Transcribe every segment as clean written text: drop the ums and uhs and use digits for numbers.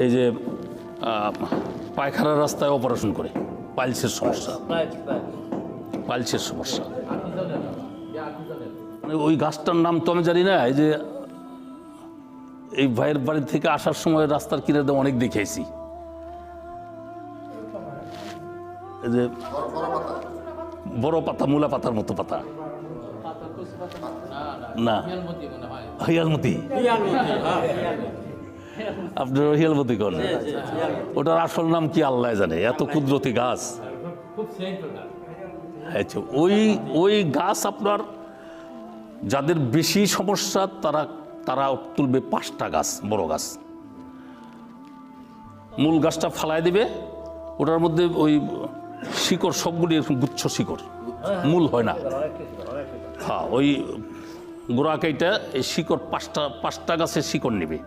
এই যে পায়খানার রাস্তায় অপারেশন করে, পাইলসের সমস্যা, পাইলসের সমস্যা। ওই গাছটার নাম তো আমি জানি না। এই যে এই ভাইয়ের বাড়ি থেকে আসার সময় রাস্তার কিনারে অনেক দেখেছি, এই যে বড় পাতা, মূলা পাতার মতো পাতা, না হিয়ালমতি, আপনার হিয়ালমতি করেন, ওটার আসল নাম কি আল্লাহ জানে, এত কুদরতি গাছ। আচ্ছা, ওই গাছ আপনার যাদের বেশি সমস্যা তারা তুলবে 5টা গাছ, বড় গাছ, মূল গাছটা ফালাই দিবে, ওটার মধ্যে ওই শিকড় সবগুলি এরকম গুচ্ছ শিকড়, মূল হয় না। হ্যাঁ, ওই গোড়া কেইটা এই শিকড় 5টা গাছের শিকড় নেবে,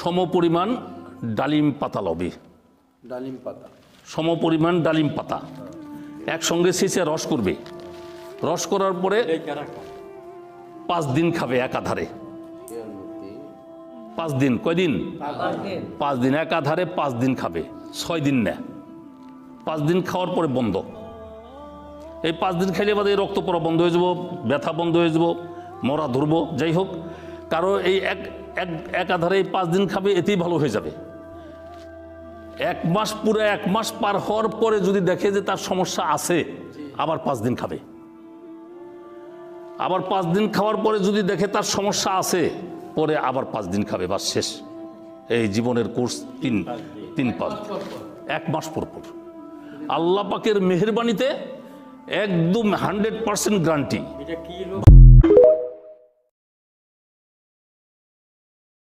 সমপরিমাণ ডালিম পাতা লবে, ডালিম পাতা, সমপরিমাণ ডালিম পাতা একসঙ্গে ছেঁচে রস করবে। রস করার পরে 5 দিন খাবে একাধারে। 5 দিন, কয়দিন? 5 দিন একাধারে 5 দিন খাবে, 6 দিন না। 5 দিন খাওয়ার পরে বন্ধ। এই 5 দিন খাইলে বাদে রক্ত পড়া বন্ধ হয়ে যাব, ব্যথা বন্ধ হয়ে যাব, মরা ধরবো, যাই হোক। কারো এই একাধারে এই 5 দিন খাবে, এতেই ভালো হয়ে যাবে। 1 মাস, পুরো 1 মাস পার হওয়ার পরে যদি দেখে যে তার সমস্যা আছে, আবার 5 দিন খাবে। আবার 5 দিন খাওয়ার পরে যদি দেখে তার সমস্যা আছে, পরে আবার 5 দিন খাবে, বাস শেষ। এই জীবনের কোর্স 3-5, 1 মাস পর পর। আল্লাহ পাকের মেহেরবানিতে একদম 100% গ্যারান্টি।